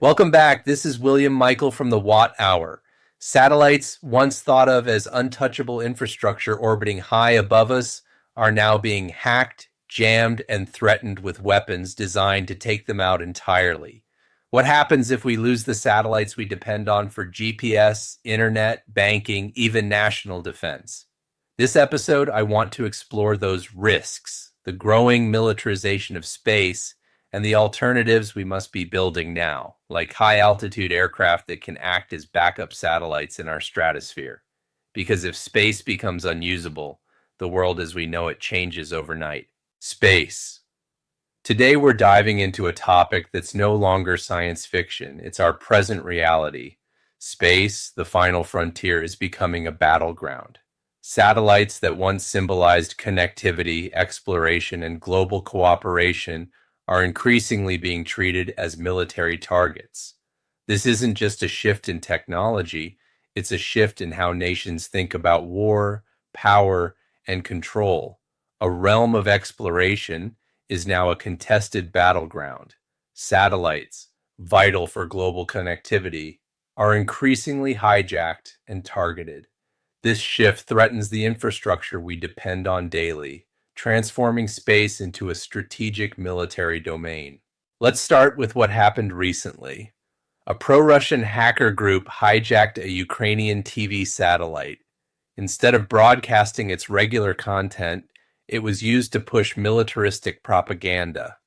Welcome back. This is William Michael from the Watt Hour. Satellites, once thought of as untouchable infrastructure orbiting high above us, are now being hacked, jammed, and threatened with weapons designed to take them out entirely. What happens if we lose the satellites we depend on for GPS, internet, banking, even national defense? This episode, I want to explore those risks, the growing militarization of space, and the alternatives we must be building now, like high-altitude aircraft that can act as backup satellites in our stratosphere. Because if space becomes unusable, the world as we know it changes overnight. Space. Today we're diving into a topic that's no longer science fiction. It's our present reality. Space, the final frontier, is becoming a battleground. Satellites that once symbolized connectivity, exploration, and global cooperation are increasingly being treated as military targets. This isn't just a shift in technology, it's a shift in how nations think about war, power, and control. A realm of exploration is now a contested battleground. Satellites, vital for global connectivity, are increasingly hijacked and targeted. This shift threatens the infrastructure we depend on daily, transforming space into a strategic military domain. Let's start with what happened recently. A pro-Russian hacker group hijacked a Ukrainian TV satellite. Instead of broadcasting its regular content, it was used to push militaristic propaganda.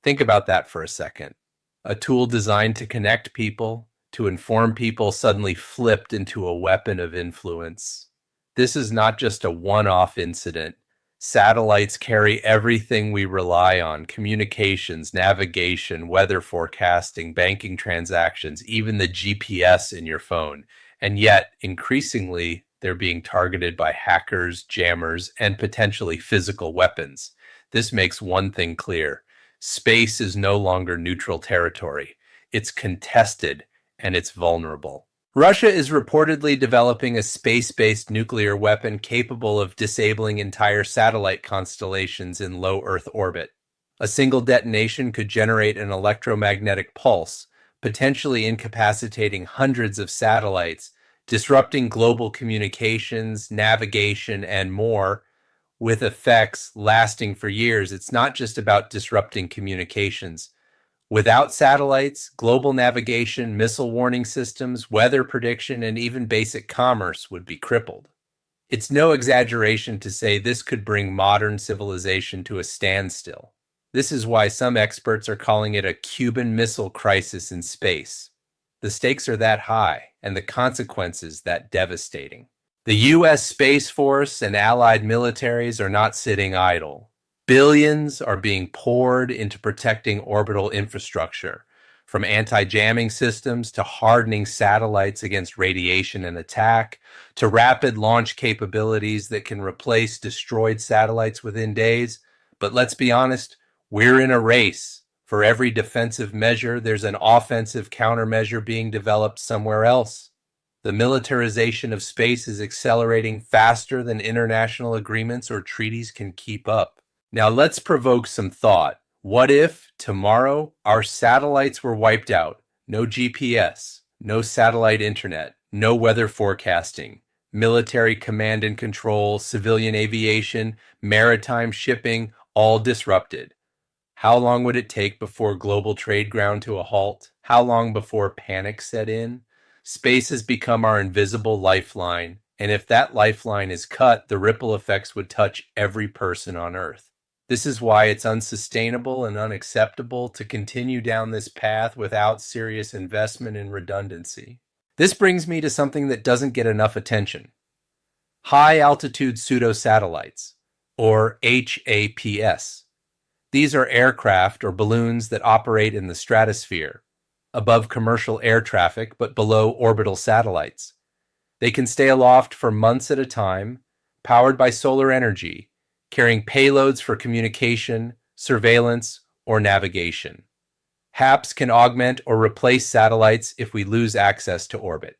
Think about that for a second. A tool designed to connect people, to inform people, suddenly flipped into a weapon of influence. This is not just a one-off incident. Satellites carry everything we rely on: communications, navigation, weather forecasting, banking transactions, even the GPS in your phone. And yet, increasingly, they're being targeted by hackers, jammers, and potentially physical weapons. This makes one thing clear: space is no longer neutral territory. It's contested, and it's vulnerable. Russia is reportedly developing a space-based nuclear weapon capable of disabling entire satellite constellations in low Earth orbit. A single detonation could generate an electromagnetic pulse, potentially incapacitating hundreds of satellites, disrupting global communications, navigation, and more, with effects lasting for years. It's not just about disrupting communications. Without satellites, global navigation, missile warning systems, weather prediction, and even basic commerce would be crippled. It's no exaggeration to say this could bring modern civilization to a standstill. This is why some experts are calling it a Cuban Missile Crisis in space. The stakes are that high, and the consequences that devastating. The U.S. Space Force and allied militaries are not sitting idle. Billions are being poured into protecting orbital infrastructure, from anti-jamming systems to hardening satellites against radiation and attack, to rapid launch capabilities that can replace destroyed satellites within days. But let's be honest, we're in a race. For every defensive measure, there's an offensive countermeasure being developed somewhere else. The militarization of space is accelerating faster than international agreements or treaties can keep up. Now let's provoke some thought. What if, tomorrow, our satellites were wiped out? No GPS, no satellite internet, no weather forecasting, military command and control, civilian aviation, maritime shipping, all disrupted. How long would it take before global trade ground to a halt? How long before panic set in? Space has become our invisible lifeline, and if that lifeline is cut, the ripple effects would touch every person on Earth. This is why it's unsustainable and unacceptable to continue down this path without serious investment in redundancy. This brings me to something that doesn't get enough attention. High-altitude pseudo-satellites, or HAPS. These are aircraft or balloons that operate in the stratosphere, above commercial air traffic but below orbital satellites. They can stay aloft for months at a time, powered by solar energy, carrying payloads for communication, surveillance, or navigation. HAPS can augment or replace satellites if we lose access to orbit.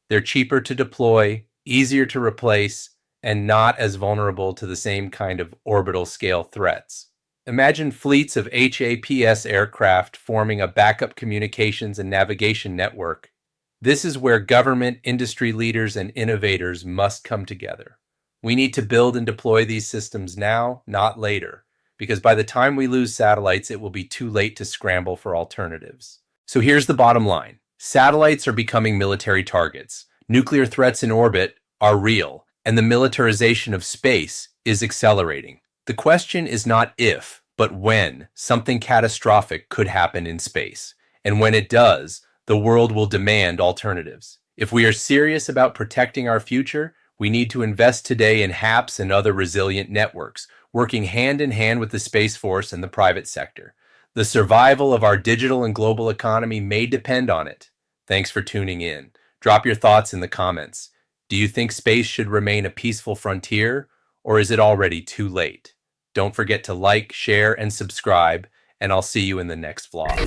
They're cheaper to deploy, easier to replace, and not as vulnerable to the same kind of orbital scale threats. Imagine fleets of HAPS aircraft forming a backup communications and navigation network. This is where government, industry leaders, and innovators must come together. We need to build and deploy these systems now, not later, because by the time we lose satellites, it will be too late to scramble for alternatives. So here's the bottom line. Satellites are becoming military targets. Nuclear threats in orbit are real, and the militarization of space is accelerating. The question is not if, but when something catastrophic could happen in space. And when it does, the world will demand alternatives. If we are serious about protecting our future, we need to invest today in HAPS and other resilient networks, working hand in hand with the Space Force and the private sector. The survival of our digital and global economy may depend on it. Thanks for tuning in. Drop your thoughts in the comments. Do you think space should remain a peaceful frontier, or is it already too late? Don't forget to like, share, and subscribe, and I'll see you in the next vlog.